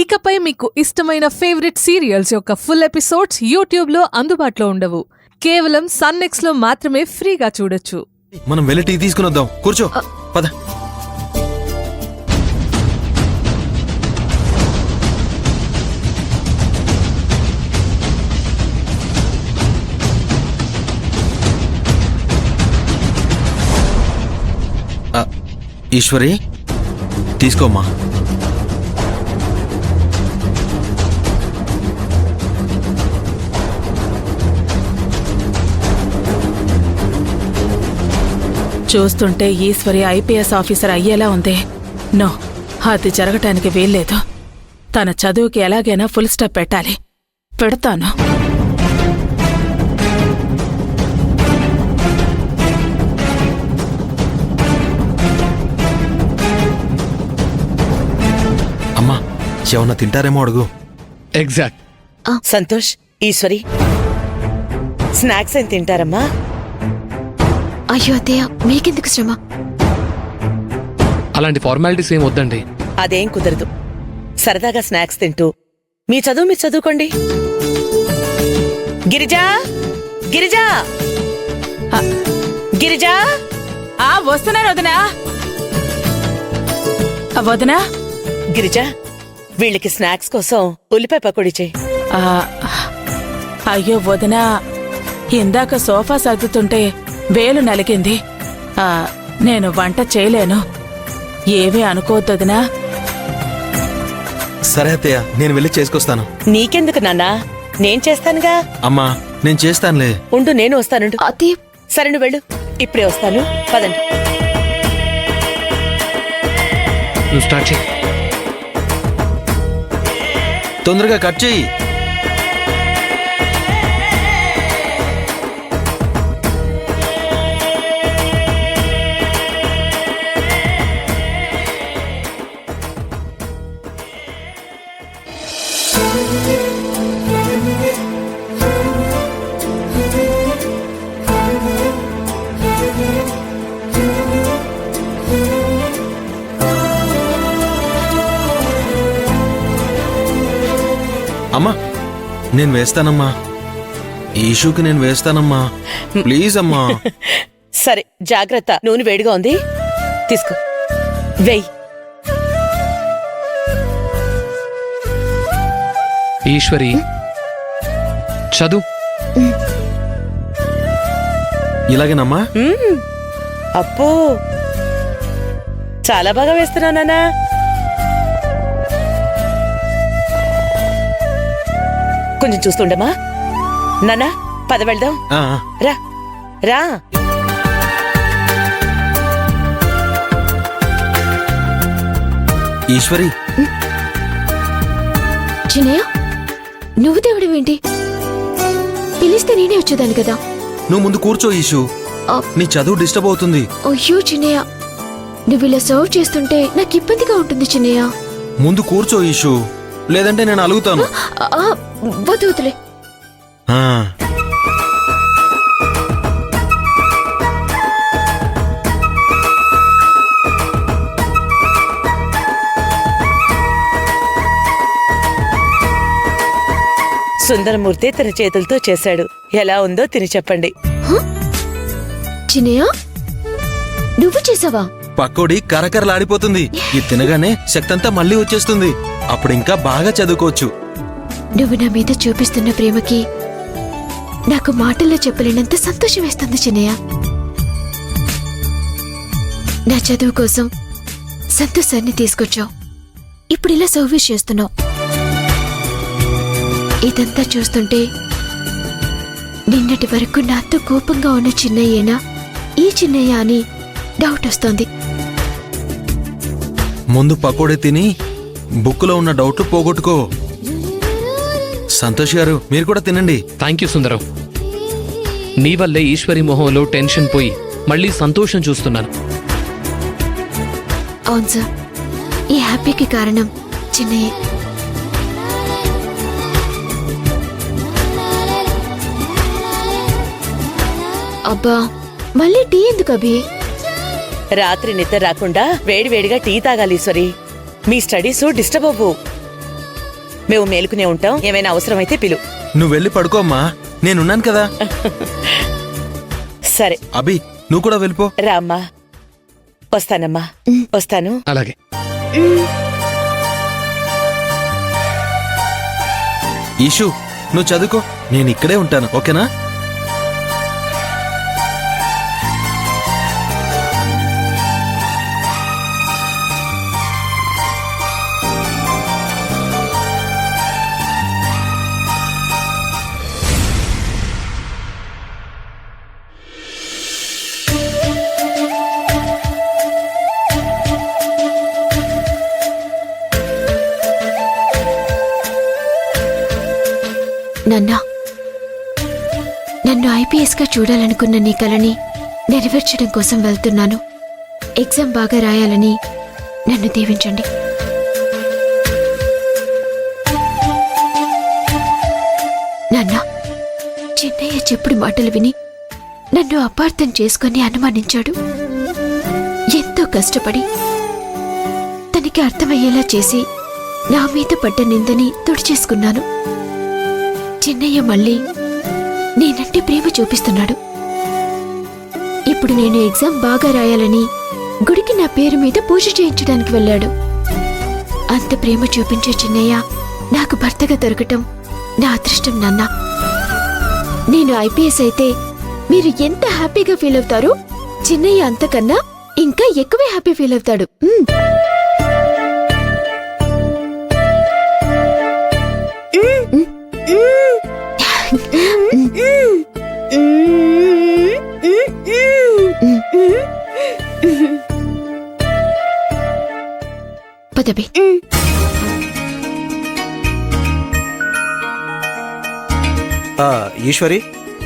ఇకపై మీకు ఇష్టమైన ఫేవరెట్ సీరియల్స్ యొక్క ఫుల్ ఎపిసోడ్స్ యూట్యూబ్లో అందుబాటులో ఉండవు. కేవలం సన్నెక్స్లో మాత్రమే ఫ్రీగా చూడొచ్చు. మనం వెళ్ళి టీ తీసుకుని వద్దాం. కూర్చో, పద. ఈశ్వరి, తీసుకోమ్మా. చూస్తుంటే ఈశ్వరి ఐపీఎస్ ఆఫీసర్ అయ్యేలా ఉంది. నో, అది జరగటానికి వీల్లేదు. తన చదువుకి ఎలాగైనా ఫుల్ స్టాప్ పెట్టాలి. పెడతాను. అమ్మా, ఏమన్నా తింటారేమో అడుగు. ఎగ్జాక్ట్. సంతోష్, ఈశ్వరి, స్నాక్స్ ఏం తింటారమ్మా? అయ్యో అత్తయ్య, మీకెందుకు శ్రమ? అలాంటి ఫార్మాలిటీస్ ఏం వద్దండి. అదేం కుదరదు. సరదాగా స్నాక్స్ తింటూ మీ చదువు మీరు చదువుకోండి. గిరిజా, గిరిజా, గిరిజా. వస్తున్నాను వదినా. వదినా, గిరిజా, వీళ్ళకి స్నాక్స్ కోసం ఉల్లిపాయ పకోడీ చెయ్యి. అయ్యో వదినా, ఇందాక సోఫా సర్దుతుంటే వేలు నలిగింది. నేను వంట చేయలేను. ఏమీ అనుకోవద్దొదినా. సరే అత్తయ్య, నేను వెళ్ళి చేసుకొస్తాను. నీకెందుకు నాన్నా, నేను చేస్తానుగా. అమ్మా, నేను చేస్తానులే. ఉండు, నేను వస్తానుండు. అత్తయ్య, సరే నువ్వు వెళ్ళు, ఇప్పుడే వస్తాను. పదండి. నువ్వు స్టార్ట్ చేయి. తొందరగా కట్ చెయ్యి. అమ్మా, నేను వేస్తానమ్మా. ఈషుకి నేను వేస్తానమ్మా. ప్లీజ్ అమ్మా. సరే, జాగ్రత్త. నూనె వేడిగా ఉంది, తీసుకో, వెయ్యి. ఈశ్వరి, చదువు. ఇలాగేనమ్మా. అప్పో, చాలా బాగా వేస్తున్నావు నాన్నా. కొంచెం చూస్తుండమ్మా. నాన్నా, పద వెళ్దాం. రా రా. ఈశ్వరి, చిన్నయ్య, నువ్వు దేవుడివేంటి? పిలిస్తే నేనే వచ్చేదాన్ని కదా. నువ్వు ముందు కూర్చో ఈషు. నీ చదువు డిస్టర్బ్ అవుతుంది. అయ్యో చిన్నయ్య, నువ్వు ఇలా సర్వ్ చేస్తుంటే నాకు ఇబ్బందిగా ఉంటుంది చిన్నయ్య. ముందు కూర్చో ఈషు, లేదంటే నేను అలుగుతాను. వద్దు వద్దులే. సుందరమూర్తి తన చేతులతో చేశాడు. ఎలా ఉందో తిని చెప్పండి. చిన్నయ్య, నువ్వు చేసావా? పకోడీ కరకరలాడిపోతుంది. ఇది తినగానే శక్తి అంతా మళ్ళీ వచ్చేస్తుంది. అప్పుడు ఇంకా బాగా చదువుకోవచ్చు. నువ్వు నా మీద చూపిస్తున్న ప్రేమకి నాకు మాటల్లో చెప్పలేనంత సంతోషం వేస్తుంది చిన్నయ్య. నా చదువు కోసం సంతోషాన్ని తీసుకొచ్చావు. ఇప్పుడు ఇలా సర్వీస్ చేస్తున్నావు. ఇదంతా చూస్తుంటే నిన్నటి వరకు నాతో కోపంగా ఉన్న చిన్నయ్యేనా ఈ చిన్నయ్య అని డౌట్ వస్తోంది. ముందు పకోడీ తిని బుక్కులో ఉన్న డౌట్లు పోగొట్టుకో. సంతోష్ గారు, మీరు కూడా తినండి. థ్యాంక్ యూ సుందరం. నీ వల్లే ఈశ్వరి మొహంలో టెన్షన్ పోయి మళ్ళీ సంతోషం చూస్తున్నాను. అవును సార్, ఈ హ్యాపీకి కారణం చిన్నయ్య. అబ్బా, మళ్ళీ టీ ఎందుకు అభి? రాత్రి నిద్ర రాకుండా వేడివేడిగా టీ తాగాలి ఈశ్వరి. మీ స్టడీస్ డిస్టర్బ్ అవ్వు. మేము మేలుకునే ఉంటాం, ఏమైనా అవసరమైతే పిలు. నువ్వు వెళ్ళి పడుకోమ్మా, నేనున్నాను కదా. సరే అభి, నువ్వు కూడా వెళ్ళిపో. రామ్మా. వస్తానమ్మా, వస్తాను. అలాగే. ఈషు, నువ్వు చదువుకో, నేను ఇక్కడే ఉంటాను, ఓకేనా? నాన్నా, నన్ను ఐపీఎస్గా చూడాలనుకున్న నీ కలని నెరవేర్చడం కోసం వెళ్తున్నాను. ఎగ్జామ్ బాగా రాయాలని నన్ను దీవించండి. నాన్నా, చిన్నయ్య చెప్పుడు మాటలు విని నన్ను అపార్థం చేసుకొని అనుమానించాడు. ఎంతో కష్టపడి తనకి అర్థమయ్యేలా చేసి నా మీద పడ్డ నిందని తుడిచేసుకున్నాను. చిన్నయ్య మళ్ళీ నేనంటే ప్రేమ చూపిస్తున్నాడు. ఇప్పుడు నేను ఎగ్జామ్ బాగా రాయాలని గుడికి నా పేరు మీద పూజ చేయించడానికి వెళ్ళాడు. అంత ప్రేమ చూపించే చిన్నయ్య నాకు భర్తగా దొరకటం నా అదృష్టం నాన్న. నేను ఐపీఎస్ అయితే మీరు ఎంత హ్యాపీగా ఫీల్ అవుతారో చిన్నయ్య అంతకన్నా ఇంకా ఎక్కువే హ్యాపీ ఫీల్ అవుతాడు. పదవి. ఈశ్వరి,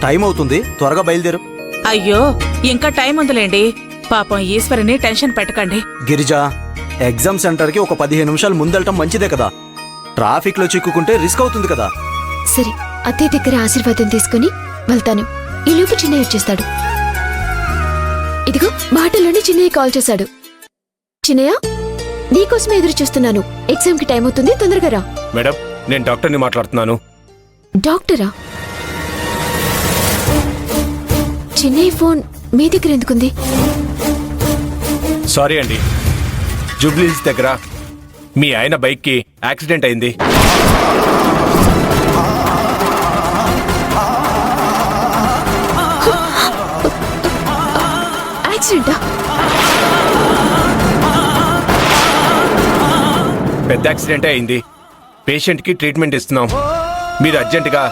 టైం అవుతుంది, త్వరగా బయలుదేరు. అయ్యో, ఇంకా టైం ఉందిలేండి. పాపం ఈశ్వరిని టెన్షన్ పెట్టకండి. గిరిజ, ఎగ్జామ్ సెంటర్కి ఒక 15 నిమిషాలు ముందెళ్ళటం మంచిదే కదా. ట్రాఫిక్ లో చిక్కుకుంటే రిస్క్ అవుతుంది కదా. సరే, అత్తయ్య దగ్గర ఆశీర్వాదం తీసుకుని వెళ్తాను. ఈలోపు చిన్నయ్య వచ్చేస్తాడు. ఇదిగో మాటలోనే చిన్నయ్య కాల్ చేశాడు. చిన్నయ్య, నీకోసమే ఎదురు చూస్తున్నాను. ఎగ్జామ్ కి టైం అవుతుంది, తొందరగా రా. మేడం, నేను డాక్టర్ని మాట్లాడుతున్నాను. డాక్టరా? చిన్నయ్య ఫోన్ మీ దగ్గర ఎందుకుంది? సారీ అండి, జూబ్లీహిల్స్ దగ్గర మీ ఆయన బైక్ కి యాక్సిడెంట్ అయింది. యాక్సిడెంటా? పెద్ద యాక్సిడెంటే అయింది. పేషెంట్ కి ట్రీట్మెంట్ ఇస్తున్నాం. మీరు అర్జెంటుగా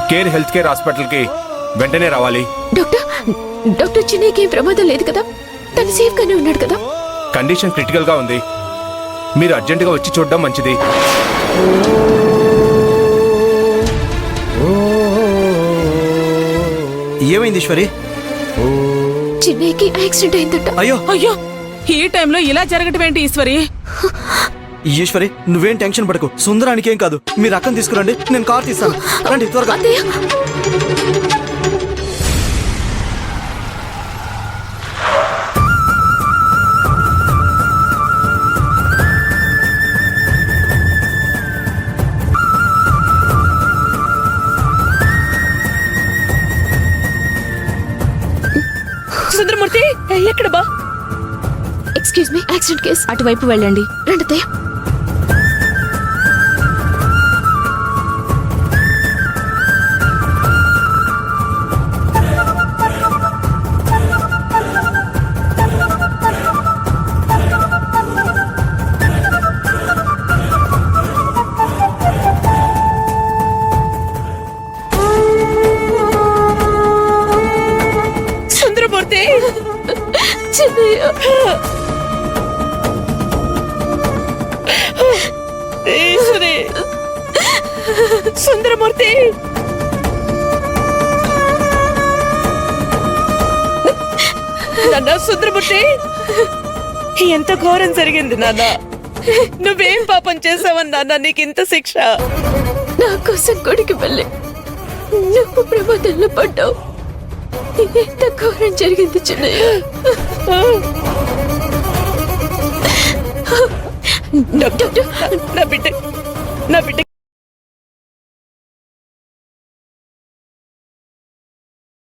కేర్ హెల్త్ కేర్ హాస్పిటల్కి వెంటనే రావాలి. డాక్టర్ చిన్నయ్యకి ఏం ప్రమాదం లేదు కదా? తను సేఫ్ గానే ఉన్నాడు కదా? కండిషన్ క్రిటికల్ గా ఉంది. మీరు అర్జెంటుగా వచ్చి చూడడం మంచిది. ఏమైంది ఈశ్వరి? చిన్నయ్యకి యాక్సిడెంట్ అయిందట. అయ్యో అయ్యో, ఈ టైంలో ఇలా జరగటం ఏంటి ఈశ్వరి? ఈశ్వరి, నువ్వేం టెన్షన్ పడకు. సుందరానికి ఏం కాదు. మీరు అక్కని తీసుకురండి, నేను కార్ తీస్తాను. రండి త్వరగా. సుందరమూర్తి, ఎక్కడ బా? Excuse me, accident case. అటువైపు వెళ్ళండి. రండి అత్తయ్య. సుందరమూర్తి, చిన్నయ్య, ఈశ్వరి, సుందరమూర్తి, నాన్న. సుందరమూర్తి, ఎంత ఘోరం జరిగింది నాన్న. నువ్వేం పాపం చేసావని నాన్న నీకింత శిక్ష? నా కోసం గుడికి వెళ్ళి నువ్వు ప్రమాదంలో పడ్డావు. ఎంత ఘోరం జరిగింది చిన్నయ్య. డాక్టర్, నా బిడ్డ నా బిడ్డ